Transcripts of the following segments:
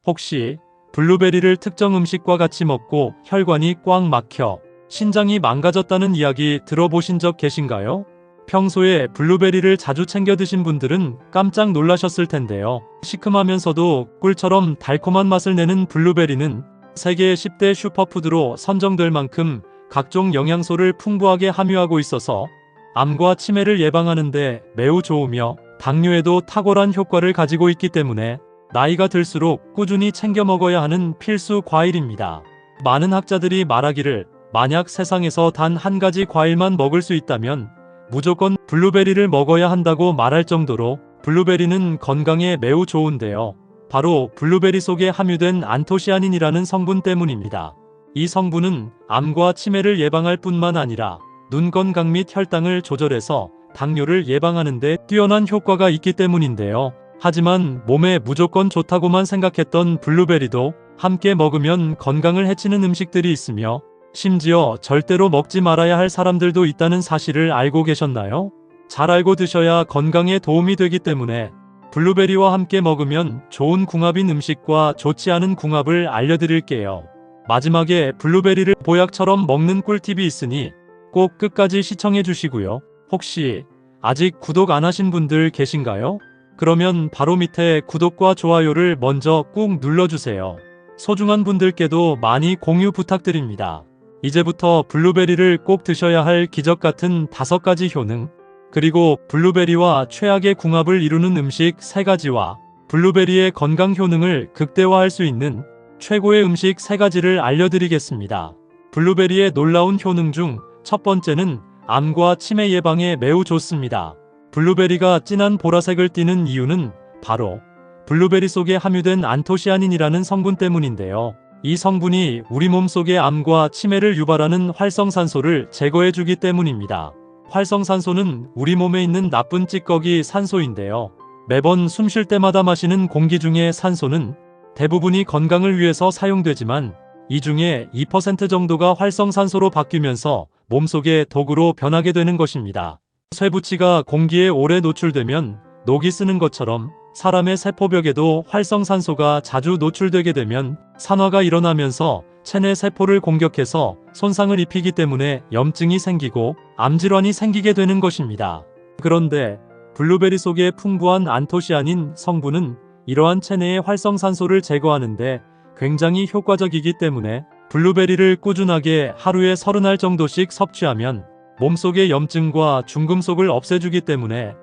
혹시 블루베리를 특정 음식과 같이 먹고 혈관이 꽉 막혀 신장이 망가졌다는 이야기 들어보신 적 계신가요? 평소에 블루베리를 자주 챙겨 드신 분들은 깜짝 놀라셨을 텐데요. 시큼하면서도 꿀처럼 달콤한 맛을 내는 블루베리는 세계 10대 슈퍼푸드로 선정될 만큼 각종 영양소를 풍부하게 함유하고 있어서 암과 치매를 예방하는 데 매우 좋으며 당뇨에도 탁월한 효과를 가지고 있기 때문에 나이가 들수록 꾸준히 챙겨 먹어야 하는 필수 과일입니다. 많은 학자들이 말하기를 만약 세상에서 단 한 가지 과일만 먹을 수 있다면 무조건 블루베리를 먹어야 한다고 말할 정도로 블루베리는 건강에 매우 좋은데요. 바로 블루베리 속에 함유된 안토시아닌이라는 성분 때문입니다. 이 성분은 암과 치매를 예방할 뿐만 아니라 눈 건강 및 혈당을 조절해서 당뇨를 예방하는 데 뛰어난 효과가 있기 때문인데요. 하지만 몸에 무조건 좋다고만 생각했던 블루베리도 함께 먹으면 건강을 해치는 음식들이 있으며 심지어 절대로 먹지 말아야 할 사람들도 있다는 사실을 알고 계셨나요? 잘 알고 드셔야 건강에 도움이 되기 때문에 블루베리와 함께 먹으면 좋은 궁합인 음식과 좋지 않은 궁합을 알려드릴게요. 마지막에 블루베리를 보약처럼 먹는 꿀팁이 있으니 꼭 끝까지 시청해 주시고요. 혹시 아직 구독 안 하신 분들 계신가요? 그러면 바로 밑에 구독과 좋아요를 먼저 꾹 눌러주세요. 소중한 분들께도 많이 공유 부탁드립니다. 이제부터 블루베리를 꼭 드셔야 할 기적 같은 5가지 효능, 그리고 블루베리와 최악의 궁합을 이루는 음식 3가지와 블루베리의 건강 효능을 극대화할 수 있는 최고의 음식 3가지를 알려드리겠습니다. 블루베리의 놀라운 효능 중 첫 번째는 암과 치매 예방에 매우 좋습니다. 블루베리가 진한 보라색을 띠는 이유는 바로 블루베리 속에 함유된 안토시아닌이라는 성분 때문인데요. 이 성분이 우리 몸속의 암과 치매를 유발하는 활성산소를 제거해주기 때문입니다. 활성산소는 우리 몸에 있는 나쁜 찌꺼기 산소인데요. 매번 숨 쉴 때마다 마시는 공기 중의 산소는 대부분이 건강을 위해서 사용되지만 이 중에 2% 정도가 활성산소로 바뀌면서 몸속의 독으로 변하게 되는 것입니다. 쇠붙이가 공기에 오래 노출되면 녹이 쓰는 것처럼 사람의 세포벽에도 활성산소가 자주 노출되게 되면 산화가 일어나면서 체내 세포를 공격해서 손상을 입히기 때문에 염증이 생기고 암질환이 생기게 되는 것입니다. 그런데 블루베리 속에 풍부한 안토시아닌 성분은 이러한 체내의 활성산소를 제거하는데 굉장히 효과적이기 때문에 블루베리를 꾸준하게 하루에 30알 정도씩 섭취하면 몸속의 염증과 중금속을 없애주기 때문에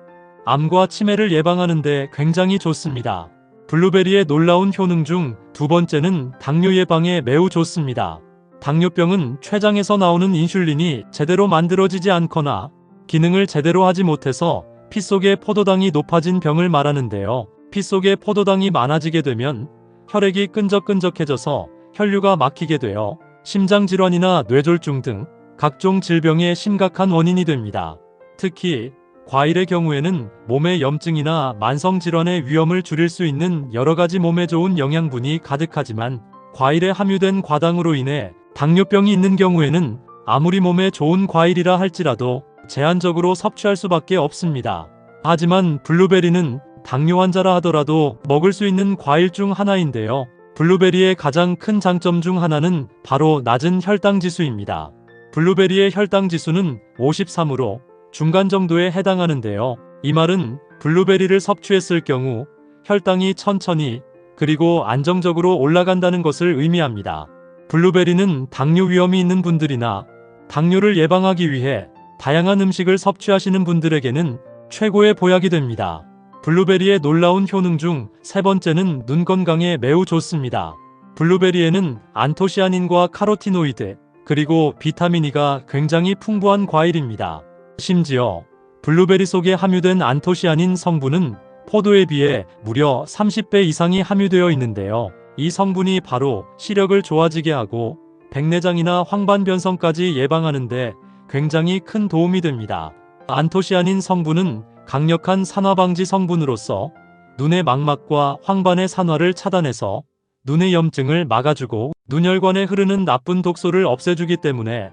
암과 치매를 예방하는 데 굉장히 좋습니다. 블루베리의 놀라운 효능 중 2번째는 당뇨 예방에 매우 좋습니다. 당뇨병은 췌장에서 나오는 인슐린이 제대로 만들어지지 않거나 기능을 제대로 하지 못해서 피 속의 포도당이 높아진 병을 말하는데요. 피 속에 포도당이 많아지게 되면 혈액이 끈적끈적해져서 혈류가 막히게 되어 심장질환이나 뇌졸중 등 각종 질병의 심각한 원인이 됩니다. 특히 과일의 경우에는 몸의 염증이나 만성질환의 위험을 줄일 수 있는 여러가지 몸에 좋은 영양분이 가득하지만 과일에 함유된 과당으로 인해 당뇨병이 있는 경우에는 아무리 몸에 좋은 과일이라 할지라도 제한적으로 섭취할 수밖에 없습니다. 하지만 블루베리는 당뇨 환자라 하더라도 먹을 수 있는 과일 중 하나인데요. 블루베리의 가장 큰 장점 중 하나는 바로 낮은 혈당 지수입니다. 블루베리의 혈당 지수는 53으로 중간 정도에 해당하는데요. 이 말은 블루베리를 섭취했을 경우 혈당이 천천히 그리고 안정적으로 올라간다는 것을 의미합니다. 블루베리는 당뇨 위험이 있는 분들이나 당뇨를 예방하기 위해 다양한 음식을 섭취하시는 분들에게는 최고의 보약이 됩니다. 블루베리의 놀라운 효능 중 3번째는 눈 건강에 매우 좋습니다. 블루베리에는 안토시아닌과 카로티노이드 그리고 비타민 E가 굉장히 풍부한 과일입니다. 심지어 블루베리 속에 함유된 안토시아닌 성분은 포도에 비해 무려 30배 이상이 함유되어 있는데요. 이 성분이 바로 시력을 좋아지게 하고 백내장이나 황반변성까지 예방하는 데 굉장히 큰 도움이 됩니다. 안토시아닌 성분은 강력한 산화방지 성분으로서 눈의 망막과 황반의 산화를 차단해서 눈의 염증을 막아주고 눈혈관에 흐르는 나쁜 독소를 없애주기 때문에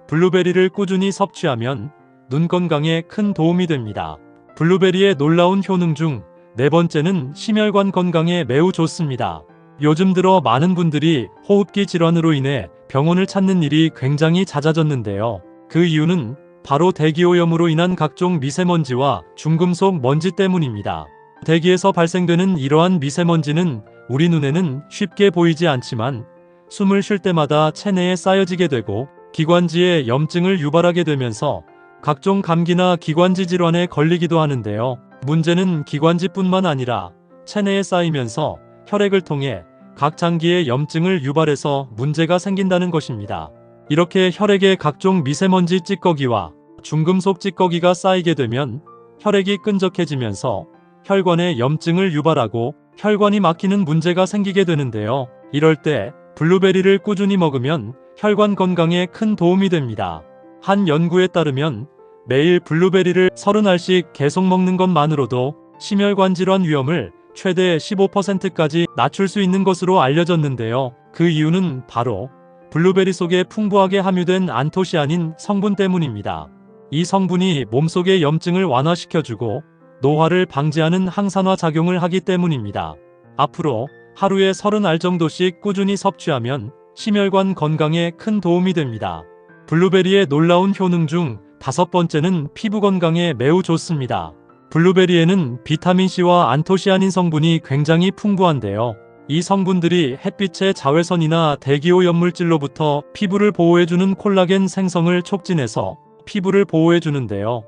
블루베리를 꾸준히 섭취하면 눈 건강에 큰 도움이 됩니다. 블루베리의 놀라운 효능 중 4번째는 심혈관 건강에 매우 좋습니다. 요즘 들어 많은 분들이 호흡기 질환으로 인해 병원을 찾는 일이 굉장히 잦아졌는데요. 그 이유는 바로 대기오염으로 인한 각종 미세먼지와 중금속 먼지 때문입니다. 대기에서 발생되는 이러한 미세먼지는 우리 눈에는 쉽게 보이지 않지만 숨을 쉴 때마다 체내에 쌓여지게 되고 기관지에 염증을 유발하게 되면서 각종 감기나 기관지 질환에 걸리기도 하는데요. 문제는 기관지뿐만 아니라 체내에 쌓이면서 혈액을 통해 각 장기에 염증을 유발해서 문제가 생긴다는 것입니다. 이렇게 혈액에 각종 미세먼지 찌꺼기와 중금속 찌꺼기가 쌓이게 되면 혈액이 끈적해지면서 혈관에 염증을 유발하고 혈관이 막히는 문제가 생기게 되는데요. 이럴 때 블루베리를 꾸준히 먹으면 혈관 건강에 큰 도움이 됩니다. 한 연구에 따르면 매일 블루베리를 30알씩 계속 먹는 것만으로도 심혈관 질환 위험을 최대 15%까지 낮출 수 있는 것으로 알려졌는데요. 그 이유는 바로 블루베리 속에 풍부하게 함유된 안토시아닌 성분 때문입니다. 이 성분이 몸속의 염증을 완화시켜주고 노화를 방지하는 항산화 작용을 하기 때문입니다. 앞으로 하루에 30알 정도씩 꾸준히 섭취하면 심혈관 건강에 큰 도움이 됩니다. 블루베리의 놀라운 효능 중 5번째는 피부 건강에 매우 좋습니다. 블루베리에는 비타민C와 안토시아닌 성분이 굉장히 풍부한데요. 이 성분들이 햇빛의 자외선이나 대기오염 물질로부터 피부를 보호해주는 콜라겐 생성을 촉진해서 피부를 보호해주는데요.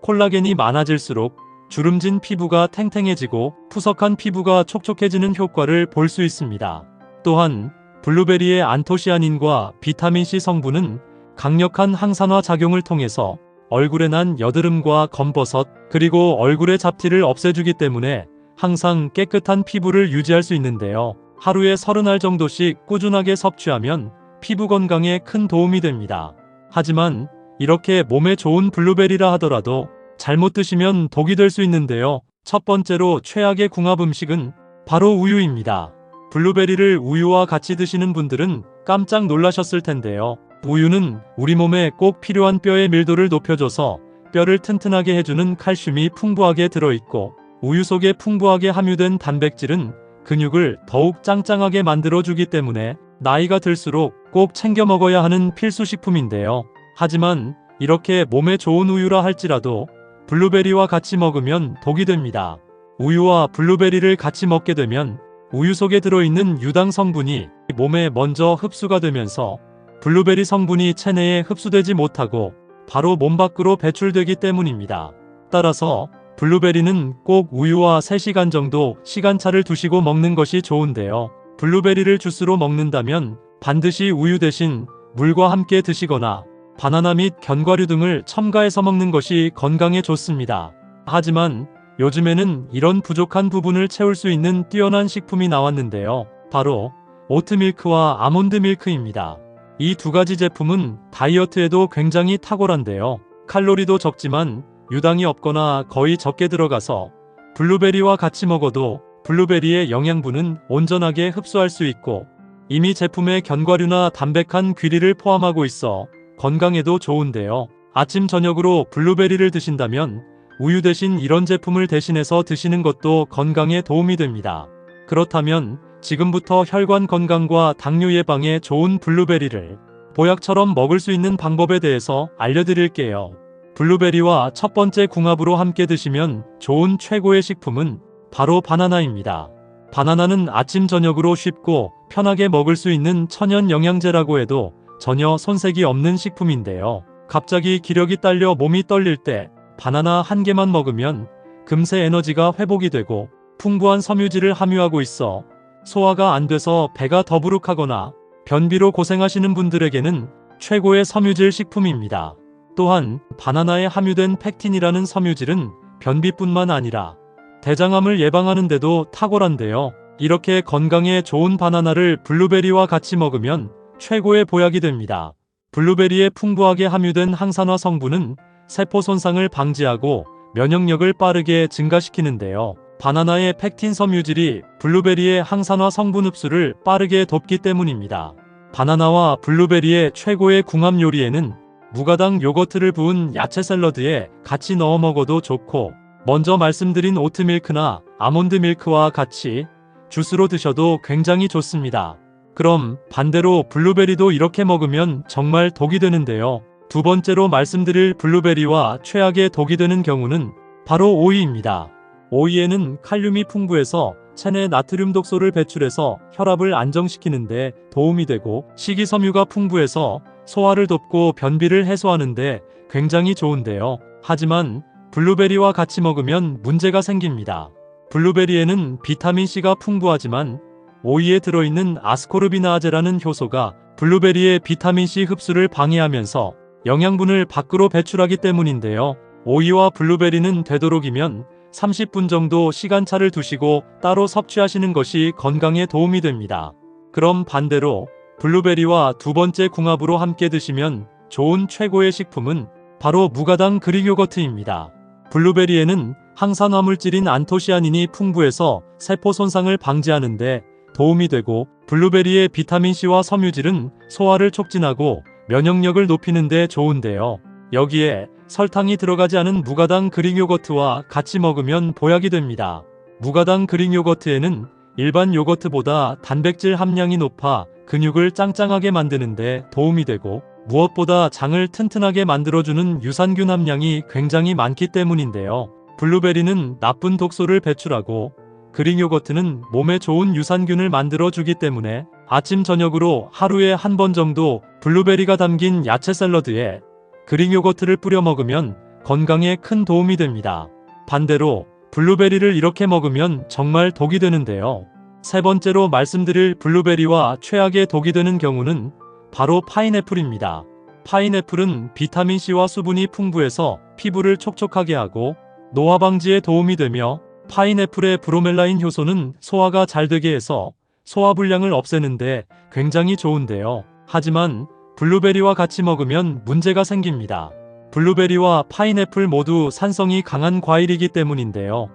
콜라겐이 많아질수록 주름진 피부가 탱탱해지고 푸석한 피부가 촉촉해지는 효과를 볼 수 있습니다. 또한 블루베리의 안토시아닌과 비타민C 성분은 강력한 항산화 작용을 통해서 얼굴에 난 여드름과 검버섯 그리고 얼굴의 잡티를 없애주기 때문에 항상 깨끗한 피부를 유지할 수 있는데요. 하루에 30알 정도씩 꾸준하게 섭취하면 피부 건강에 큰 도움이 됩니다. 하지만 이렇게 몸에 좋은 블루베리라 하더라도 잘못 드시면 독이 될 수 있는데요. 첫 번째로 최악의 궁합 음식은 바로 우유입니다. 블루베리를 우유와 같이 드시는 분들은 깜짝 놀라셨을 텐데요. 우유는 우리 몸에 꼭 필요한 뼈의 밀도를 높여줘서 뼈를 튼튼하게 해주는 칼슘이 풍부하게 들어있고 우유 속에 풍부하게 함유된 단백질은 근육을 더욱 짱짱하게 만들어주기 때문에 나이가 들수록 꼭 챙겨 먹어야 하는 필수식품인데요. 하지만 이렇게 몸에 좋은 우유라 할지라도 블루베리와 같이 먹으면 독이 됩니다. 우유와 블루베리를 같이 먹게 되면 우유 속에 들어있는 유당 성분이 몸에 먼저 흡수가 되면서 블루베리 성분이 체내에 흡수되지 못하고 바로 몸 밖으로 배출되기 때문입니다. 따라서 블루베리는 꼭 우유와 3시간 정도 시간차를 두시고 먹는 것이 좋은데요. 블루베리를 주스로 먹는다면 반드시 우유 대신 물과 함께 드시거나 바나나 및 견과류 등을 첨가해서 먹는 것이 건강에 좋습니다. 하지만 요즘에는 이런 부족한 부분을 채울 수 있는 뛰어난 식품이 나왔는데요. 바로 오트밀크와 아몬드 밀크입니다. 이 두 가지 제품은 다이어트에도 굉장히 탁월한데요. 칼로리도 적지만 유당이 없거나 거의 적게 들어가서 블루베리와 같이 먹어도 블루베리의 영양분은 온전하게 흡수할 수 있고 이미 제품에 견과류나 담백한 귀리를 포함하고 있어 건강에도 좋은데요. 아침 저녁으로 블루베리를 드신다면 우유 대신 이런 제품을 대신해서 드시는 것도 건강에 도움이 됩니다. 그렇다면 지금부터 혈관 건강과 당뇨 예방에 좋은 블루베리를 보약처럼 먹을 수 있는 방법에 대해서 알려드릴게요. 블루베리와 첫 번째 궁합으로 함께 드시면 좋은 최고의 식품은 바로 바나나입니다. 바나나는 아침 저녁으로 쉽고 편하게 먹을 수 있는 천연 영양제라고 해도 전혀 손색이 없는 식품인데요. 갑자기 기력이 딸려 몸이 떨릴 때 바나나 한 개만 먹으면 금세 에너지가 회복이 되고 풍부한 섬유질을 함유하고 있어 소화가 안 돼서 배가 더부룩하거나 변비로 고생하시는 분들에게는 최고의 섬유질 식품입니다. 또한 바나나에 함유된 팩틴이라는 섬유질은 변비뿐만 아니라 대장암을 예방하는 데도 탁월한데요. 이렇게 건강에 좋은 바나나를 블루베리와 같이 먹으면 최고의 보약이 됩니다. 블루베리에 풍부하게 함유된 항산화 성분은 세포 손상을 방지하고 면역력을 빠르게 증가시키는데요. 바나나의 팩틴 섬유질이 블루베리의 항산화 성분 흡수를 빠르게 돕기 때문입니다. 바나나와 블루베리의 최고의 궁합 요리에는 무가당 요거트를 부은 야채 샐러드에 같이 넣어 먹어도 좋고 먼저 말씀드린 오트밀크나 아몬드 밀크와 같이 주스로 드셔도 굉장히 좋습니다. 그럼 반대로 블루베리도 이렇게 먹으면 정말 독이 되는데요. 두 번째로 말씀드릴 블루베리와 최악의 독이 되는 경우는 바로 오이입니다. 오이에는 칼륨이 풍부해서 체내 나트륨 독소를 배출해서 혈압을 안정시키는데 도움이 되고, 식이섬유가 풍부해서 소화를 돕고 변비를 해소하는데 굉장히 좋은데요. 하지만 블루베리와 같이 먹으면 문제가 생깁니다. 블루베리에는 비타민C가 풍부하지만 오이에 들어있는 아스코르비나아제라는 효소가 블루베리의 비타민C 흡수를 방해하면서 영양분을 밖으로 배출하기 때문인데요. 오이와 블루베리는 되도록이면 30분 정도 시간차를 두시고 따로 섭취하시는 것이 건강에 도움이 됩니다. 그럼 반대로 블루베리와 두 번째 궁합으로 함께 드시면 좋은 최고의 식품은 바로 무가당 그릭 요거트입니다. 블루베리에는 항산화 물질인 안토시아닌이 풍부해서 세포 손상을 방지하는데 도움이 되고, 블루베리의 비타민C와 섬유질은 소화를 촉진하고 면역력을 높이는 데 좋은데요. 여기에 설탕이 들어가지 않은 무가당 그릭 요거트와 같이 먹으면 보약이 됩니다. 무가당 그릭 요거트에는 일반 요거트보다 단백질 함량이 높아 근육을 짱짱하게 만드는데 도움이 되고, 무엇보다 장을 튼튼하게 만들어주는 유산균 함량이 굉장히 많기 때문인데요. 블루베리는 나쁜 독소를 배출하고 그릭 요거트는 몸에 좋은 유산균을 만들어주기 때문에 아침 저녁으로 하루에 한 번 정도 블루베리가 담긴 야채 샐러드에 그릭 요거트를 뿌려 먹으면 건강에 큰 도움이 됩니다. 반대로 블루베리를 이렇게 먹으면 정말 독이 되는데요. 세 번째로 말씀드릴 블루베리와 최악의 독이 되는 경우는 바로 파인애플입니다. 파인애플은 비타민C와 수분이 풍부해서 피부를 촉촉하게 하고 노화 방지에 도움이 되며, 파인애플의 브로멜라인 효소는 소화가 잘 되게 해서 소화불량을 없애는데 굉장히 좋은데요. 하지만 블루베리와 같이 먹으면 문제가 생깁니다. 블루베리와 파인애플 모두 산성이 강한 과일이기 때문인데요.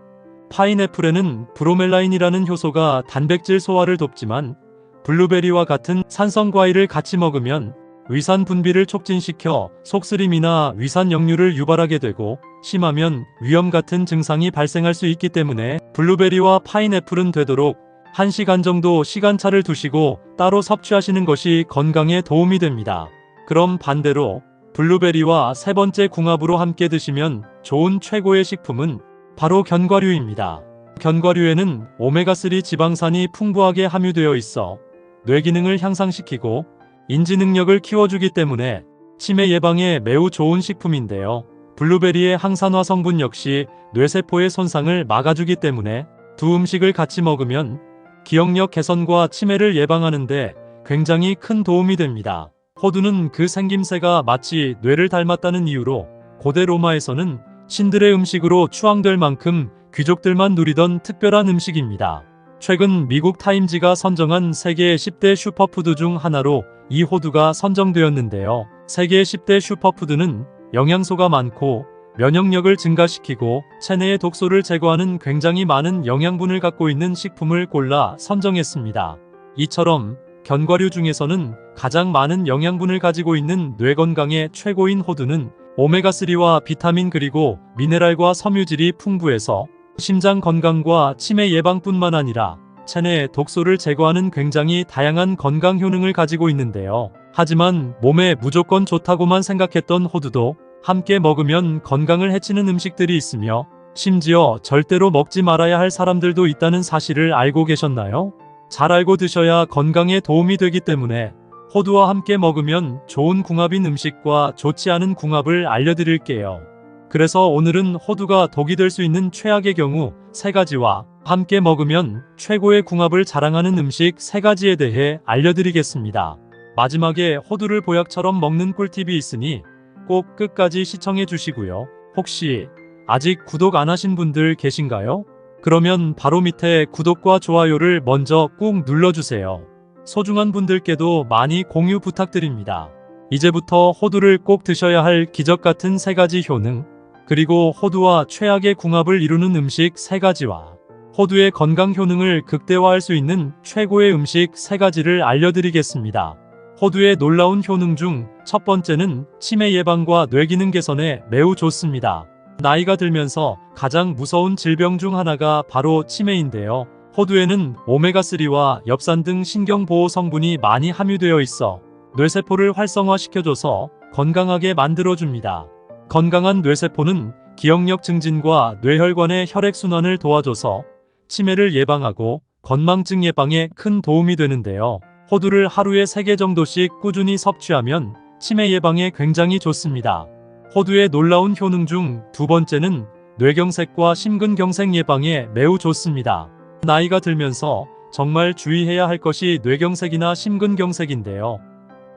파인애플에는 브로멜라인이라는 효소가 단백질 소화를 돕지만, 블루베리와 같은 산성 과일을 같이 먹으면 위산 분비를 촉진시켜 속쓰림이나 위산 역류를 유발하게 되고, 심하면 위염 같은 증상이 발생할 수 있기 때문에 블루베리와 파인애플은 되도록 1시간 정도 시간차를 두시고 따로 섭취하시는 것이 건강에 도움이 됩니다. 그럼 반대로 블루베리와 세 번째 궁합으로 함께 드시면 좋은 최고의 식품은 바로 견과류입니다. 견과류에는 오메가3 지방산이 풍부하게 함유되어 있어 뇌 기능을 향상시키고 인지 능력을 키워주기 때문에 치매 예방에 매우 좋은 식품인데요. 블루베리의 항산화 성분 역시 뇌세포의 손상을 막아주기 때문에 두 음식을 같이 먹으면 기억력 개선과 치매를 예방하는데 굉장히 큰 도움이 됩니다. 호두는 그 생김새가 마치 뇌를 닮았다는 이유로 고대 로마에서는 신들의 음식으로 추앙될 만큼 귀족들만 누리던 특별한 음식입니다. 최근 미국 타임지가 선정한 세계 10대 슈퍼푸드 중 하나로 이 호두가 선정되었는데요. 세계 10대 슈퍼푸드는 영양소가 많고 면역력을 증가시키고 체내의 독소를 제거하는 굉장히 많은 영양분을 갖고 있는 식품을 골라 선정했습니다. 이처럼 견과류 중에서는 가장 많은 영양분을 가지고 있는 뇌 건강에 최고인 호두는 오메가3와 비타민 그리고 미네랄과 섬유질이 풍부해서 심장 건강과 치매 예방뿐만 아니라 체내의 독소를 제거하는 굉장히 다양한 건강 효능을 가지고 있는데요. 하지만 몸에 무조건 좋다고만 생각했던 호두도 함께 먹으면 건강을 해치는 음식들이 있으며, 심지어 절대로 먹지 말아야 할 사람들도 있다는 사실을 알고 계셨나요? 잘 알고 드셔야 건강에 도움이 되기 때문에 호두와 함께 먹으면 좋은 궁합인 음식과 좋지 않은 궁합을 알려드릴게요. 그래서 오늘은 호두가 독이 될 수 있는 최악의 경우 3가지와 함께 먹으면 최고의 궁합을 자랑하는 음식 3가지에 대해 알려드리겠습니다. 마지막에 호두를 보약처럼 먹는 꿀팁이 있으니 꼭 끝까지 시청해 주시고요. 혹시 아직 구독 안 하신 분들 계신가요? 그러면 바로 밑에 구독과 좋아요를 먼저 꾹 눌러주세요. 소중한 분들께도 많이 공유 부탁드립니다. 이제부터 호두를 꼭 드셔야 할 기적 같은 3가지 효능, 그리고 호두와 최악의 궁합을 이루는 음식 3가지와 호두의 건강 효능을 극대화할 수 있는 최고의 음식 3가지를 알려드리겠습니다. 호두의 놀라운 효능 중 첫 번째는 치매 예방과 뇌기능 개선에 매우 좋습니다. 나이가 들면서 가장 무서운 질병 중 하나가 바로 치매인데요. 호두에는 오메가3와 엽산 등 신경보호 성분이 많이 함유되어 있어 뇌세포를 활성화시켜줘서 건강하게 만들어줍니다. 건강한 뇌세포는 기억력 증진과 뇌혈관의 혈액순환을 도와줘서 치매를 예방하고 건망증 예방에 큰 도움이 되는데요. 호두를 하루에 3개 정도씩 꾸준히 섭취하면 치매 예방에 굉장히 좋습니다. 호두의 놀라운 효능 중 두 번째는 뇌경색과 심근경색 예방에 매우 좋습니다. 나이가 들면서 정말 주의해야 할 것이 뇌경색이나 심근경색인데요.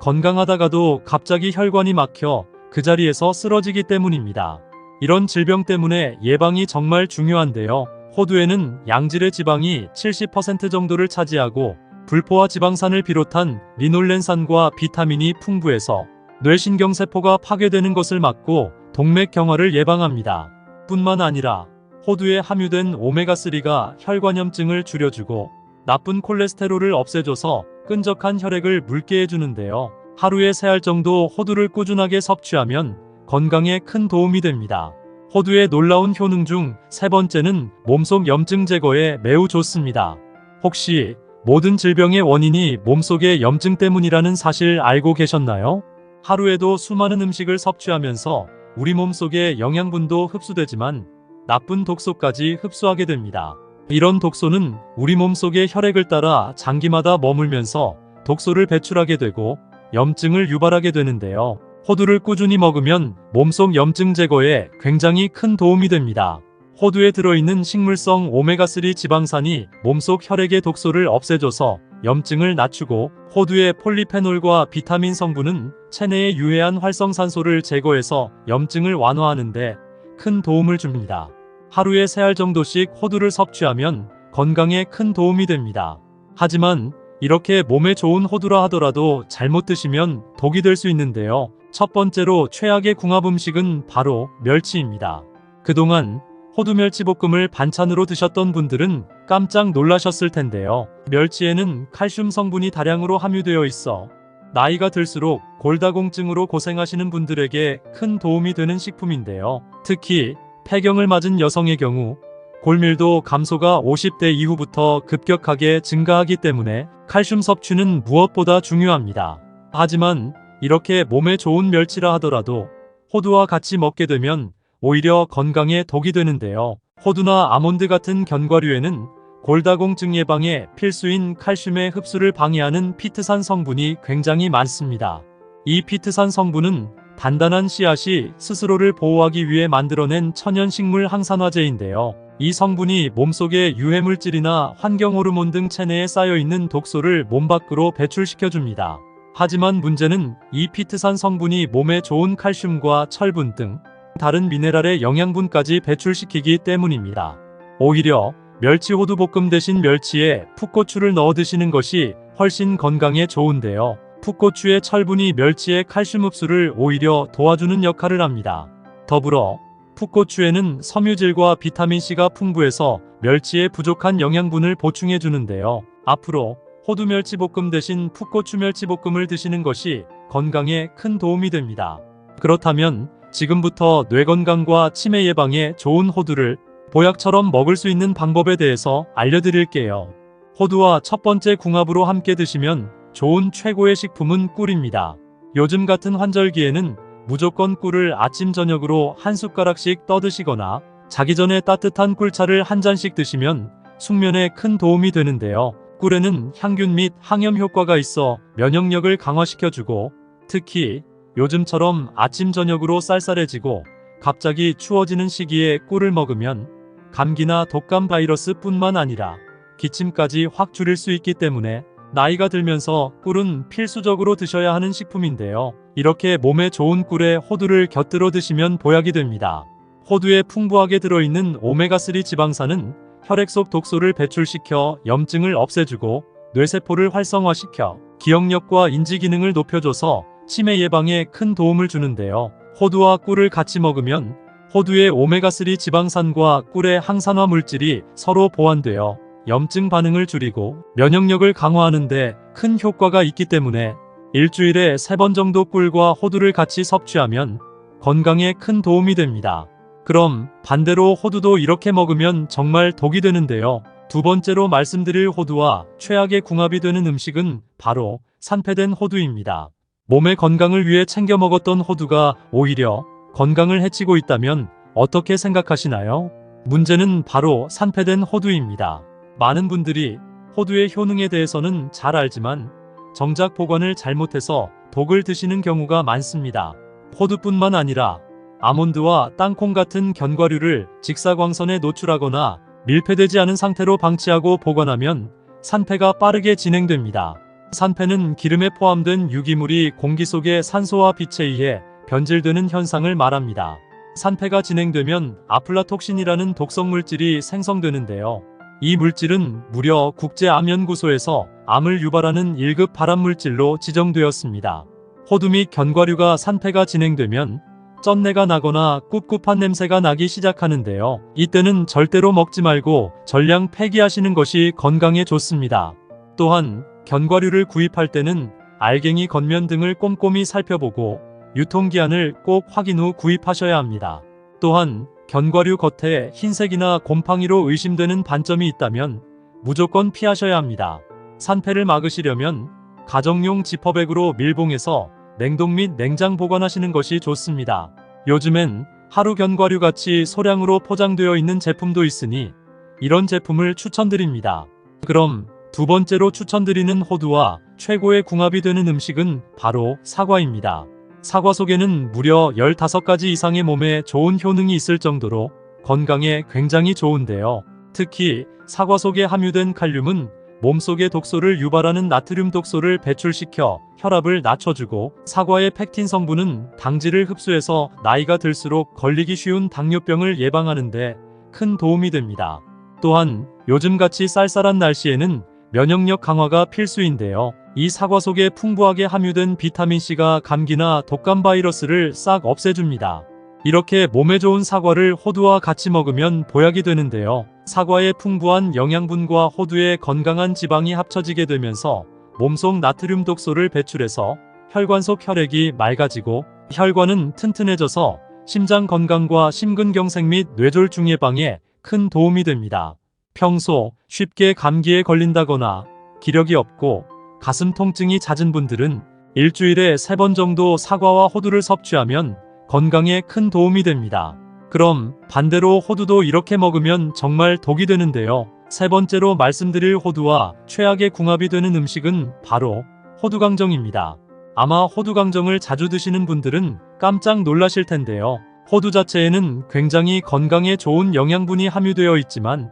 건강하다가도 갑자기 혈관이 막혀 그 자리에서 쓰러지기 때문입니다. 이런 질병 때문에 예방이 정말 중요한데요. 호두에는 양질의 지방이 70% 정도를 차지하고 불포화 지방산을 비롯한 리놀렌산과 비타민이 풍부해서 뇌신경세포가 파괴되는 것을 막고 동맥경화를 예방합니다. 뿐만 아니라 호두에 함유된 오메가3가 혈관염증을 줄여주고 나쁜 콜레스테롤을 없애줘서 끈적한 혈액을 묽게 해주는데요. 하루에 3알 정도 호두를 꾸준하게 섭취하면 건강에 큰 도움이 됩니다. 호두의 놀라운 효능 중 세 번째는 몸속 염증 제거에 매우 좋습니다. 혹시 모든 질병의 원인이 몸속의 염증 때문이라는 사실 알고 계셨나요? 하루에도 수많은 음식을 섭취하면서 우리 몸속의 영양분도 흡수되지만 나쁜 독소까지 흡수하게 됩니다. 이런 독소는 우리 몸속의 혈액을 따라 장기마다 머물면서 독소를 배출하게 되고 염증을 유발하게 되는데요. 호두를 꾸준히 먹으면 몸속 염증 제거에 굉장히 큰 도움이 됩니다. 호두에 들어있는 식물성 오메가3 지방산이 몸속 혈액의 독소를 없애줘서 염증을 낮추고 호두의 폴리페놀과 비타민 성분은 체내의 유해한 활성산소를 제거해서 염증을 완화하는데 큰 도움을 줍니다. 하루에 3알 정도씩 호두를 섭취하면 건강에 큰 도움이 됩니다. 하지만 이렇게 몸에 좋은 호두라 하더라도 잘못 드시면 독이 될 수 있는데요. 첫 번째로 최악의 궁합 음식은 바로 멸치입니다. 그동안 호두멸치볶음을 반찬으로 드셨던 분들은 깜짝 놀라셨을 텐데요. 멸치에는 칼슘 성분이 다량으로 함유되어 있어 나이가 들수록 골다공증으로 고생하시는 분들에게 큰 도움이 되는 식품인데요. 특히 폐경을 맞은 여성의 경우 골밀도 감소가 50대 이후부터 급격하게 증가하기 때문에 칼슘 섭취는 무엇보다 중요합니다. 하지만 이렇게 몸에 좋은 멸치라 하더라도 호두와 같이 먹게 되면 오히려 건강에 독이 되는데요. 호두나 아몬드 같은 견과류에는 골다공증 예방에 필수인 칼슘의 흡수를 방해하는 피트산 성분이 굉장히 많습니다. 이 피트산 성분은 단단한 씨앗이 스스로를 보호하기 위해 만들어낸 천연식물 항산화제인데요. 이 성분이 몸속의 유해물질이나 환경호르몬 등 체내에 쌓여있는 독소를 몸 밖으로 배출시켜줍니다. 하지만 문제는 이 피트산 성분이 몸에 좋은 칼슘과 철분 등 다른 미네랄의 영양분까지 배출시키기 때문입니다. 오히려 멸치 호두볶음 대신 멸치에 풋고추를 넣어 드시는 것이 훨씬 건강에 좋은데요. 풋고추의 철분이 멸치의 칼슘 흡수를 오히려 도와주는 역할을 합니다. 더불어 풋고추에는 섬유질과 비타민C가 풍부해서 멸치의 부족한 영양분을 보충해 주는데요. 앞으로 호두 멸치볶음 대신 풋고추 멸치볶음을 드시는 것이 건강에 큰 도움이 됩니다. 그렇다면 지금부터 뇌 건강과 치매 예방에 좋은 호두를 보약처럼 먹을 수 있는 방법에 대해서 알려드릴게요. 호두와 첫 번째 궁합으로 함께 드시면 좋은 최고의 식품은 꿀입니다. 요즘 같은 환절기에는 무조건 꿀을 아침 저녁으로 한 숟가락씩 떠드시거나 자기 전에 따뜻한 꿀차를 한 잔씩 드시면 숙면에 큰 도움이 되는데요. 꿀에는 향균 및 항염 효과가 있어 면역력을 강화시켜주고 특히 요즘처럼 아침 저녁으로 쌀쌀해지고 갑자기 추워지는 시기에 꿀을 먹으면 감기나 독감 바이러스 뿐만 아니라 기침까지 확 줄일 수 있기 때문에 나이가 들면서 꿀은 필수적으로 드셔야 하는 식품인데요. 이렇게 몸에 좋은 꿀에 호두를 곁들여 드시면 보약이 됩니다. 호두에 풍부하게 들어있는 오메가3 지방산은 혈액 속 독소를 배출시켜 염증을 없애주고 뇌세포를 활성화시켜 기억력과 인지 기능을 높여줘서 치매 예방에 큰 도움을 주는데요. 호두와 꿀을 같이 먹으면 호두의 오메가3 지방산과 꿀의 항산화 물질이 서로 보완되어 염증 반응을 줄이고 면역력을 강화하는 데 큰 효과가 있기 때문에 일주일에 3번 정도 꿀과 호두를 같이 섭취하면 건강에 큰 도움이 됩니다. 그럼 반대로 호두도 이렇게 먹으면 정말 독이 되는데요. 두 번째로 말씀드릴 호두와 최악의 궁합이 되는 음식은 바로 산패된 호두입니다. 몸의 건강을 위해 챙겨 먹었던 호두가 오히려 건강을 해치고 있다면 어떻게 생각하시나요? 문제는 바로 산패된 호두입니다. 많은 분들이 호두의 효능에 대해서는 잘 알지만 정작 보관을 잘못해서 독을 드시는 경우가 많습니다. 호두뿐만 아니라 아몬드와 땅콩 같은 견과류를 직사광선에 노출하거나 밀폐되지 않은 상태로 방치하고 보관하면 산패가 빠르게 진행됩니다. 산패는 기름에 포함된 유기물이 공기 속의 산소와 빛에 의해 변질되는 현상을 말합니다. 산패가 진행되면 아플라톡신이라는 독성 물질이 생성되는데요. 이 물질은 무려 국제암연구소에서 암을 유발하는 1급 발암물질로 지정되었습니다. 호두 및 견과류가 산패가 진행되면 쩐내가 나거나 꿉꿉한 냄새가 나기 시작하는데요. 이때는 절대로 먹지 말고 전량 폐기하시는 것이 건강에 좋습니다. 또한 견과류를 구입할 때는 알갱이 겉면 등을 꼼꼼히 살펴보고 유통기한을 꼭 확인 후 구입하셔야 합니다. 또한 견과류 겉에 흰색이나 곰팡이로 의심되는 반점이 있다면 무조건 피하셔야 합니다. 산패를 막으시려면 가정용 지퍼백으로 밀봉해서 냉동 및 냉장 보관하시는 것이 좋습니다. 요즘엔 하루 견과류 같이 소량으로 포장되어 있는 제품도 있으니 이런 제품을 추천드립니다. 그럼 두 번째로 추천드리는 호두와 최고의 궁합이 되는 음식은 바로 사과입니다. 사과 속에는 무려 15가지 이상의 몸에 좋은 효능이 있을 정도로 건강에 굉장히 좋은데요. 특히 사과 속에 함유된 칼륨은 몸속의 독소를 유발하는 나트륨 독소를 배출시켜 혈압을 낮춰주고, 사과의 펙틴 성분은 당질을 흡수해서 나이가 들수록 걸리기 쉬운 당뇨병을 예방하는 데 큰 도움이 됩니다. 또한 요즘같이 쌀쌀한 날씨에는 면역력 강화가 필수인데요. 이 사과 속에 풍부하게 함유된 비타민C가 감기나 독감 바이러스를 싹 없애줍니다. 이렇게 몸에 좋은 사과를 호두와 같이 먹으면 보약이 되는데요. 사과의 풍부한 영양분과 호두의 건강한 지방이 합쳐지게 되면서 몸속 나트륨 독소를 배출해서 혈관 속 혈액이 맑아지고 혈관은 튼튼해져서 심장 건강과 심근경색 및 뇌졸중 예방에 큰 도움이 됩니다. 평소 쉽게 감기에 걸린다거나 기력이 없고 가슴 통증이 잦은 분들은 일주일에 3번 정도 사과와 호두를 섭취하면 건강에 큰 도움이 됩니다. 그럼 반대로 호두도 이렇게 먹으면 정말 독이 되는데요. 세 번째로 말씀드릴 호두와 최악의 궁합이 되는 음식은 바로 호두강정입니다. 아마 호두강정을 자주 드시는 분들은 깜짝 놀라실 텐데요. 호두 자체에는 굉장히 건강에 좋은 영양분이 함유되어 있지만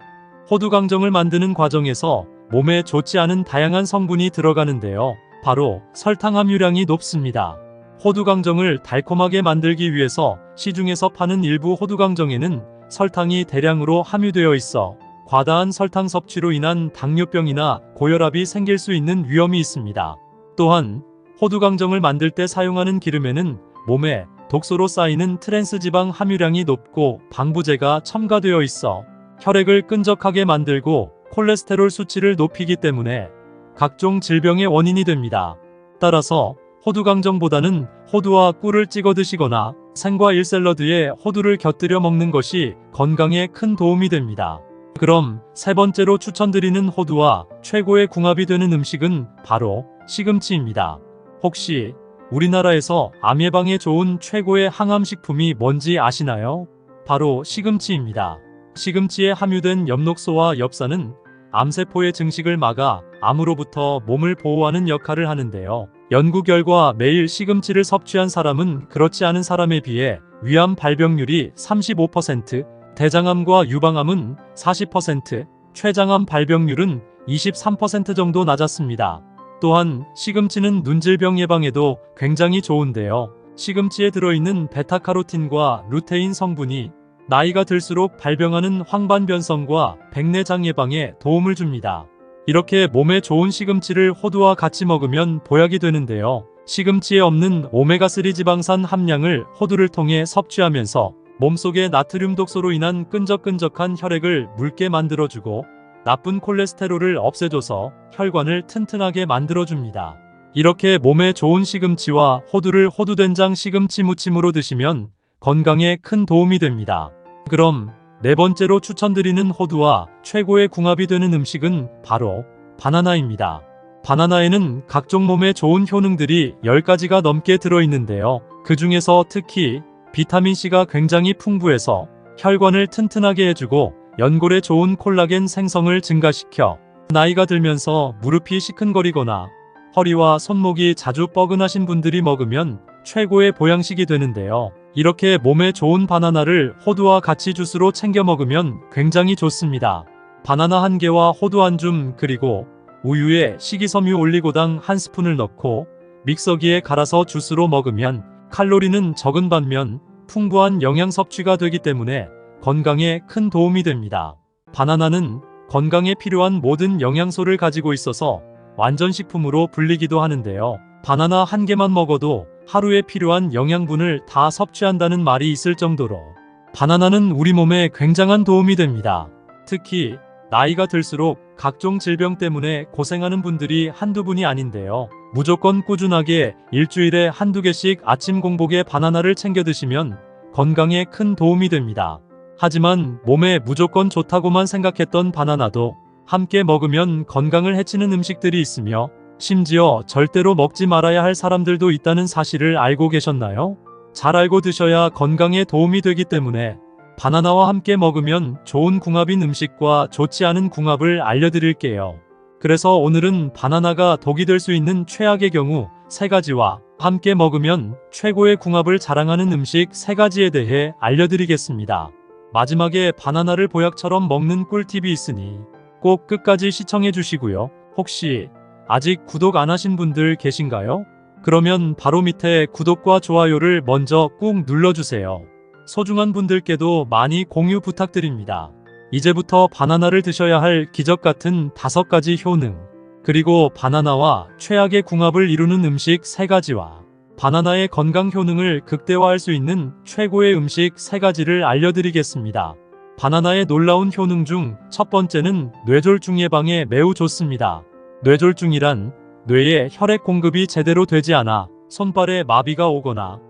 호두강정을 만드는 과정에서 몸에 좋지 않은 다양한 성분이 들어가는데요. 바로 설탕 함유량이 높습니다. 호두강정을 달콤하게 만들기 위해서 시중에서 파는 일부 호두강정에는 설탕이 대량으로 함유되어 있어 과다한 설탕 섭취로 인한 당뇨병이나 고혈압이 생길 수 있는 위험이 있습니다. 또한 호두강정을 만들 때 사용하는 기름에는 몸에 독소로 쌓이는 트랜스지방 함유량이 높고 방부제가 첨가되어 있어 혈액을 끈적하게 만들고 콜레스테롤 수치를 높이기 때문에 각종 질병의 원인이 됩니다. 따라서 호두강정보다는 호두와 꿀을 찍어 드시거나 생과일 샐러드에 호두를 곁들여 먹는 것이 건강에 큰 도움이 됩니다. 그럼 세 번째로 추천드리는 호두와 최고의 궁합이 되는 음식은 바로 시금치입니다. 혹시 우리나라에서 암 예방에 좋은 최고의 항암식품이 뭔지 아시나요? 바로 시금치입니다. 시금치에 함유된 엽록소와 엽산은 암세포의 증식을 막아 암으로부터 몸을 보호하는 역할을 하는데요. 연구 결과 매일 시금치를 섭취한 사람은 그렇지 않은 사람에 비해 위암 발병률이 35%, 대장암과 유방암은 40%, 췌장암 발병률은 23% 정도 낮았습니다. 또한 시금치는 눈질병 예방에도 굉장히 좋은데요. 시금치에 들어있는 베타카로틴과 루테인 성분이 나이가 들수록 발병하는 황반변성과 백내장 예방에 도움을 줍니다. 이렇게 몸에 좋은 시금치를 호두와 같이 먹으면 보약이 되는데요. 시금치에 없는 오메가3 지방산 함량을 호두를 통해 섭취하면서 몸속의 나트륨 독소로 인한 끈적끈적한 혈액을 묽게 만들어주고 나쁜 콜레스테롤을 없애줘서 혈관을 튼튼하게 만들어줍니다. 이렇게 몸에 좋은 시금치와 호두를 호두된장 시금치 무침으로 드시면 건강에 큰 도움이 됩니다. 그럼 네 번째로 추천드리는 호두와 최고의 궁합이 되는 음식은 바로 바나나입니다. 바나나에는 각종 몸에 좋은 효능들이 10가지가 넘게 들어있는데요. 그 중에서 특히 비타민C가 굉장히 풍부해서 혈관을 튼튼하게 해주고 연골에 좋은 콜라겐 생성을 증가시켜 나이가 들면서 무릎이 시큰거리거나 허리와 손목이 자주 뻐근하신 분들이 먹으면 최고의 보양식이 되는데요. 이렇게 몸에 좋은 바나나를 호두와 같이 주스로 챙겨 먹으면 굉장히 좋습니다. 바나나 1개와 호두 1줌 그리고 우유에 식이섬유 올리고당 1스푼을 넣고 믹서기에 갈아서 주스로 먹으면 칼로리는 적은 반면 풍부한 영양 섭취가 되기 때문에 건강에 큰 도움이 됩니다. 바나나는 건강에 필요한 모든 영양소를 가지고 있어서 완전식품으로 불리기도 하는데요. 바나나 1개만 먹어도 하루에 필요한 영양분을 다 섭취한다는 말이 있을 정도로 바나나는 우리 몸에 굉장한 도움이 됩니다. 특히 나이가 들수록 각종 질병 때문에 고생하는 분들이 한두 분이 아닌데요. 무조건 꾸준하게 일주일에 한두 개씩 아침 공복에 바나나를 챙겨 드시면 건강에 큰 도움이 됩니다. 하지만 몸에 무조건 좋다고만 생각했던 바나나도 함께 먹으면 건강을 해치는 음식들이 있으며 심지어 절대로 먹지 말아야 할 사람들도 있다는 사실을 알고 계셨나요? 잘 알고 드셔야 건강에 도움이 되기 때문에 바나나와 함께 먹으면 좋은 궁합인 음식과 좋지 않은 궁합을 알려드릴게요. 그래서 오늘은 바나나가 독이 될 수 있는 최악의 경우 3가지와 함께 먹으면 최고의 궁합을 자랑하는 음식 3가지에 대해 알려드리겠습니다. 마지막에 바나나를 보약처럼 먹는 꿀팁이 있으니 꼭 끝까지 시청해 주시고요. 혹시 아직 구독 안 하신 분들 계신가요? 그러면 바로 밑에 구독과 좋아요를 먼저 꾹 눌러주세요. 소중한 분들께도 많이 공유 부탁드립니다. 이제부터 바나나를 드셔야 할 기적 같은 5가지 효능, 그리고 바나나와 최악의 궁합을 이루는 음식 3가지와 바나나의 건강 효능을 극대화할 수 있는 최고의 음식 3가지를 알려드리겠습니다. 바나나의 놀라운 효능 중 첫 번째는 뇌졸중 예방에 매우 좋습니다. 뇌졸중이란 뇌에 혈액 공급이 제대로 되지 않아 손발에 마비가 오거나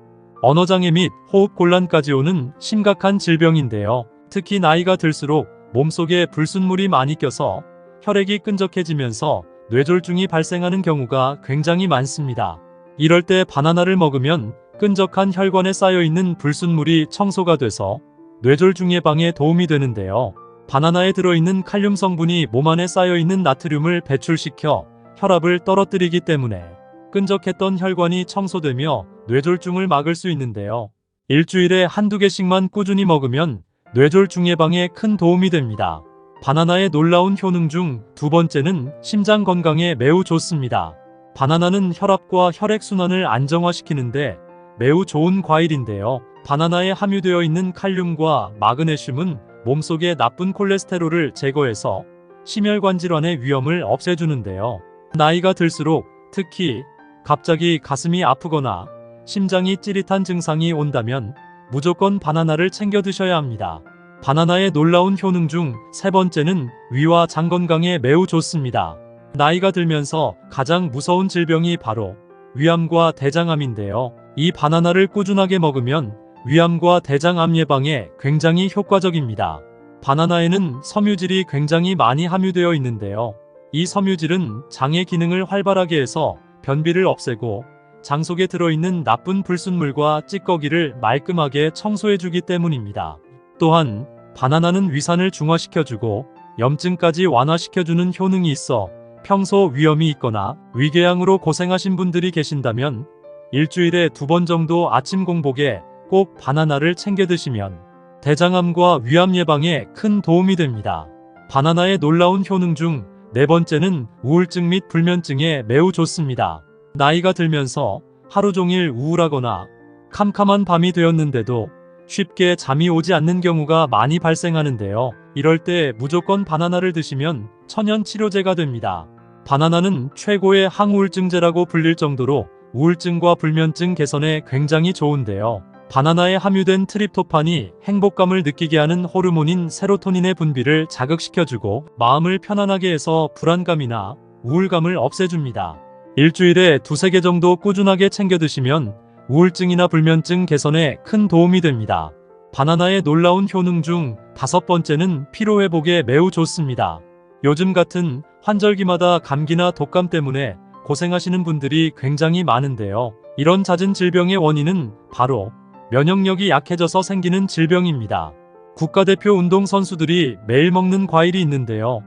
언어장애 및 호흡곤란까지 오는 심각한 질병인데요. 특히 나이가 들수록 몸속에 불순물이 많이 껴서 혈액이 끈적해지면서 뇌졸중이 발생하는 경우가 굉장히 많습니다. 이럴 때 바나나를 먹으면 끈적한 혈관에 쌓여있는 불순물이 청소가 돼서 뇌졸중 예방에 도움이 되는데요. 바나나에 들어있는 칼륨 성분이 몸 안에 쌓여있는 나트륨을 배출시켜 혈압을 떨어뜨리기 때문에 끈적했던 혈관이 청소되며 뇌졸중을 막을 수 있는데요. 일주일에 한두 개씩만 꾸준히 먹으면 뇌졸중 예방에 큰 도움이 됩니다. 바나나의 놀라운 효능 중 2번째는 심장 건강에 매우 좋습니다. 바나나는 혈압과 혈액순환을 안정화시키는데 매우 좋은 과일인데요. 바나나에 함유되어 있는 칼륨과 마그네슘은 몸속의 나쁜 콜레스테롤을 제거해서 심혈관 질환의 위험을 없애주는데요. 나이가 들수록 특히 갑자기 가슴이 아프거나 심장이 찌릿한 증상이 온다면 무조건 바나나를 챙겨 드셔야 합니다. 바나나의 놀라운 효능 중 3번째는 위와 장 건강에 매우 좋습니다. 나이가 들면서 가장 무서운 질병이 바로 위암과 대장암인데요. 이 바나나를 꾸준하게 먹으면 위암과 대장암 예방에 굉장히 효과적입니다. 바나나에는 섬유질이 굉장히 많이 함유되어 있는데요. 이 섬유질은 장의 기능을 활발하게 해서 변비를 없애고 장 속에 들어있는 나쁜 불순물과 찌꺼기를 말끔하게 청소해주기 때문입니다. 또한 바나나는 위산을 중화시켜주고 염증까지 완화시켜주는 효능이 있어 평소 위염이 있거나 위궤양으로 고생하신 분들이 계신다면 일주일에 2번 정도 아침 공복에 꼭 바나나를 챙겨 드시면 대장암과 위암 예방에 큰 도움이 됩니다. 바나나의 놀라운 효능 중 4번째는 우울증 및 불면증에 매우 좋습니다. 나이가 들면서 하루 종일 우울하거나 캄캄한 밤이 되었는데도 쉽게 잠이 오지 않는 경우가 많이 발생하는데요. 이럴 때 무조건 바나나를 드시면 천연 치료제가 됩니다. 바나나는 최고의 항우울증제라고 불릴 정도로 우울증과 불면증 개선에 굉장히 좋은데요. 바나나에 함유된 트립토판이 행복감을 느끼게 하는 호르몬인 세로토닌의 분비를 자극시켜주고 마음을 편안하게 해서 불안감이나 우울감을 없애줍니다. 일주일에 2-3개 정도 꾸준하게 챙겨 드시면 우울증이나 불면증 개선에 큰 도움이 됩니다. 바나나의 놀라운 효능 중 5번째는 피로회복에 매우 좋습니다. 요즘 같은 환절기마다 감기나 독감 때문에 고생하시는 분들이 굉장히 많은데요. 이런 잦은 질병의 원인은 바로 면역력이 약해져서 생기는 질병입니다. 국가대표 운동선수들이 매일 먹는 과일이 있는데요.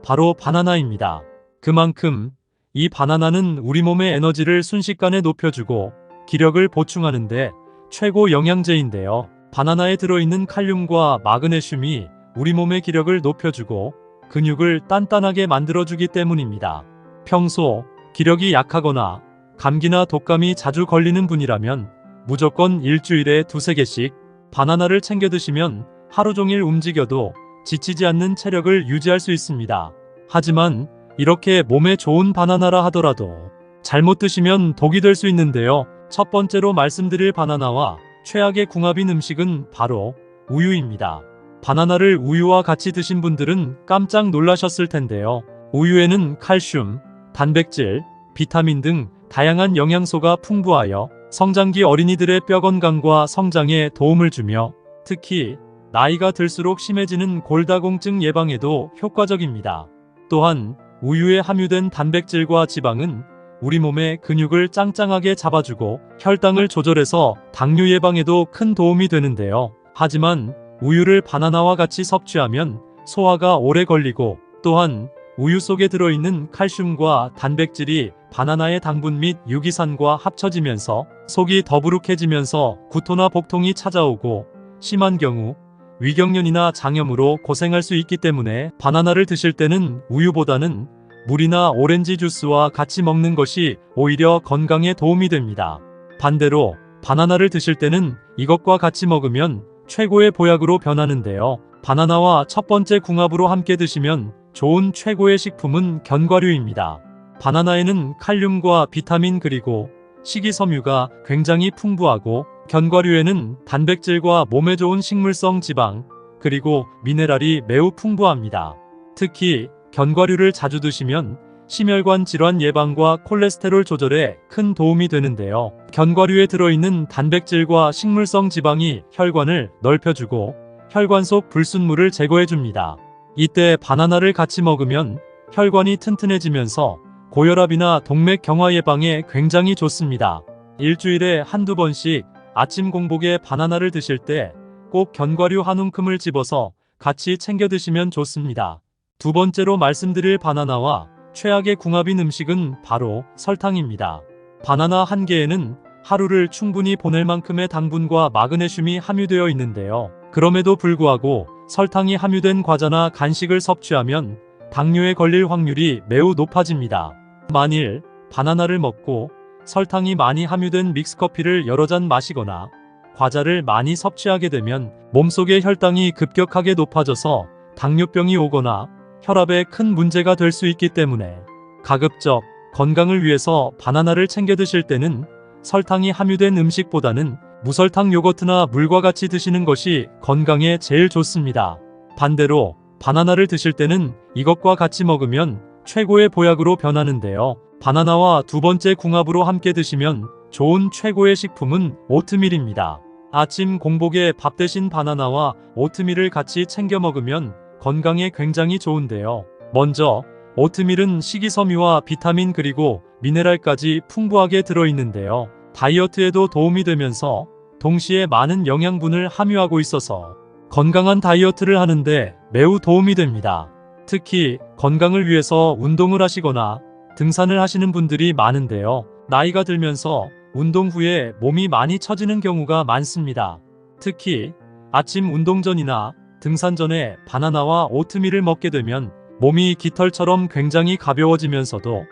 바로 바나나입니다. 그만큼 이 바나나는 우리 몸의 에너지를 순식간에 높여주고 기력을 보충하는데 최고 영양제인데요. 바나나에 들어있는 칼륨과 마그네슘이 우리 몸의 기력을 높여주고 근육을 단단하게 만들어주기 때문입니다. 평소 기력이 약하거나 감기나 독감이 자주 걸리는 분이라면 무조건 일주일에 2~3개씩 바나나를 챙겨 드시면 하루 종일 움직여도 지치지 않는 체력을 유지할 수 있습니다. 하지만 이렇게 몸에 좋은 바나나라 하더라도 잘못 드시면 독이 될 수 있는데요. 첫 번째로 말씀드릴 바나나와 최악의 궁합인 음식은 바로 우유입니다. 바나나를 우유와 같이 드신 분들은 깜짝 놀라셨을 텐데요. 우유에는 칼슘, 단백질, 비타민 등 다양한 영양소가 풍부하여 성장기 어린이들의 뼈 건강과 성장에 도움을 주며 특히 나이가 들수록 심해지는 골다공증 예방에도 효과적입니다. 또한 우유에 함유된 단백질과 지방은 우리 몸의 근육을 짱짱하게 잡아주고 혈당을 조절해서 당뇨 예방에도 큰 도움이 되는데요. 하지만 우유를 바나나와 같이 섭취하면 소화가 오래 걸리고 또한 우유 속에 들어있는 칼슘과 단백질이 바나나의 당분 및 유기산과 합쳐지면서 속이 더부룩해지면서 구토나 복통이 찾아오고 심한 경우 위경련이나 장염으로 고생할 수 있기 때문에 바나나를 드실 때는 우유보다는 물이나 오렌지 주스와 같이 먹는 것이 오히려 건강에 도움이 됩니다. 반대로 바나나를 드실 때는 이것과 같이 먹으면 최고의 보약으로 변하는데요. 바나나와 첫 번째 궁합으로 함께 드시면 좋은 최고의 식품은 견과류입니다. 바나나에는 칼륨과 비타민 그리고 식이섬유가 굉장히 풍부하고 견과류에는 단백질과 몸에 좋은 식물성 지방 그리고 미네랄이 매우 풍부합니다. 특히 견과류를 자주 드시면 심혈관 질환 예방과 콜레스테롤 조절에 큰 도움이 되는데요. 견과류에 들어있는 단백질과 식물성 지방이 혈관을 넓혀주고 혈관 속 불순물을 제거해줍니다. 이때 바나나를 같이 먹으면 혈관이 튼튼해지면서 고혈압이나 동맥 경화 예방에 굉장히 좋습니다. 일주일에 한두 번씩 아침 공복에 바나나를 드실 때 꼭 견과류 한 움큼을 집어서 같이 챙겨 드시면 좋습니다. 두 번째로 말씀드릴 바나나와 최악의 궁합인 음식은 바로 설탕입니다. 바나나 한 개에는 하루를 충분히 보낼 만큼의 당분과 마그네슘이 함유되어 있는데요. 그럼에도 불구하고 설탕이 함유된 과자나 간식을 섭취하면 당뇨에 걸릴 확률이 매우 높아집니다. 만일 바나나를 먹고 설탕이 많이 함유된 믹스커피를 여러 잔 마시거나 과자를 많이 섭취하게 되면 몸속의 혈당이 급격하게 높아져서 당뇨병이 오거나 혈압에 큰 문제가 될 수 있기 때문에 가급적 건강을 위해서 바나나를 챙겨 드실 때는 설탕이 함유된 음식보다는 무설탕 요거트나 물과 같이 드시는 것이 건강에 제일 좋습니다. 반대로 바나나를 드실 때는 이것과 같이 먹으면 최고의 보약으로 변하는데요. 바나나와 두 번째 궁합으로 함께 드시면 좋은 최고의 식품은 오트밀입니다. 아침 공복에 밥 대신 바나나와 오트밀을 같이 챙겨 먹으면 건강에 굉장히 좋은데요. 먼저 오트밀은 식이섬유와 비타민 그리고 미네랄까지 풍부하게 들어있는데요. 다이어트에도 도움이 되면서 동시에 많은 영양분을 함유하고 있어서 건강한 다이어트를 하는데 매우 도움이 됩니다. 특히 건강을 위해서 운동을 하시거나 등산을 하시는 분들이 많은데요. 나이가 들면서 운동 후에 몸이 많이 처지는 경우가 많습니다. 특히 아침 운동 전이나 등산 전에 바나나와 오트밀을 먹게 되면 몸이 깃털처럼 굉장히 가벼워지면서도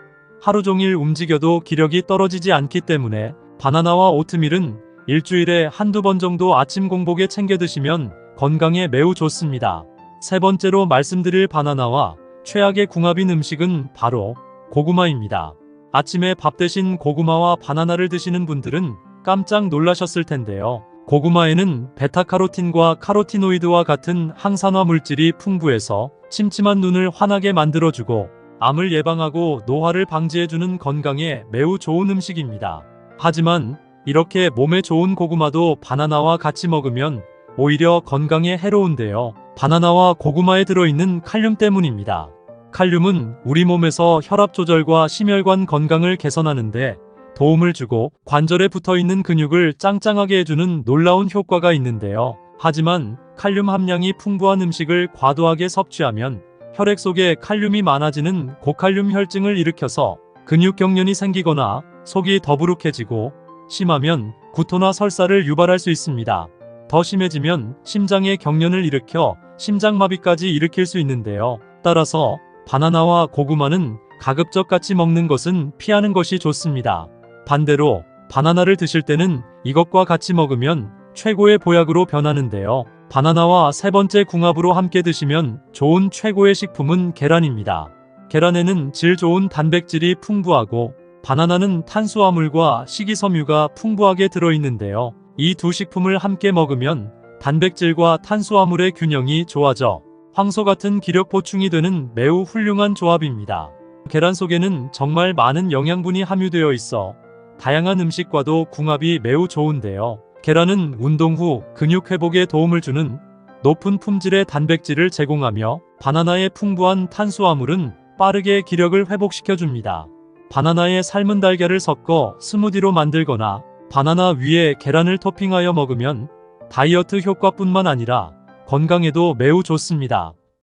하루 종일 움직여도 기력이 떨어지지 않기 때문에 바나나와 오트밀은 일주일에 한두 번 정도 아침 공복에 챙겨 드시면 건강에 매우 좋습니다. 세 번째로 말씀드릴 바나나와 최악의 궁합인 음식은 바로 고구마입니다. 아침에 밥 대신 고구마와 바나나를 드시는 분들은 깜짝 놀라셨을 텐데요. 고구마에는 베타카로틴과 카로티노이드와 같은 항산화 물질이 풍부해서 침침한 눈을 환하게 만들어주고 암을 예방하고 노화를 방지해주는 건강에 매우 좋은 음식입니다. 하지만 이렇게 몸에 좋은 고구마도 바나나와 같이 먹으면 오히려 건강에 해로운데요. 바나나와 고구마에 들어있는 칼륨 때문입니다. 칼륨은 우리 몸에서 혈압 조절과 심혈관 건강을 개선하는데 도움을 주고 관절에 붙어있는 근육을 짱짱하게 해주는 놀라운 효과가 있는데요. 하지만 칼륨 함량이 풍부한 음식을 과도하게 섭취하면 혈액 속에 칼륨이 많아지는 고칼륨 혈증을 일으켜서 근육 경련이 생기거나 속이 더부룩해지고 심하면 구토나 설사를 유발할 수 있습니다. 더 심해지면 심장에 경련을 일으켜 심장마비까지 일으킬 수 있는데요. 따라서 바나나와 고구마는 가급적 같이 먹는 것은 피하는 것이 좋습니다. 반대로 바나나를 드실 때는 이것과 같이 먹으면 최고의 보약으로 변하는데요. 바나나와 세 번째 궁합으로 함께 드시면 좋은 최고의 식품은 계란입니다. 계란에는 질 좋은 단백질이 풍부하고 바나나는 탄수화물과 식이섬유가 풍부하게 들어있는데요. 이 두 식품을 함께 먹으면 단백질과 탄수화물의 균형이 좋아져 황소 같은 기력 보충이 되는 매우 훌륭한 조합입니다. 계란 속에는 정말 많은 영양분이 함유되어 있어 다양한 음식과도 궁합이 매우 좋은데요. 계란은 운동 후 근육 회복에 도움을 주는 높은 품질의 단백질을 제공하며 바나나의 풍부한 탄수화물은 빠르게 기력을 회복시켜줍니다. 바나나에 삶은 달걀을 섞어 스무디로 만들거나 바나나 위에 계란을 토핑하여 먹으면 다이어트 효과뿐만 아니라 건강에도 매우 좋습니다.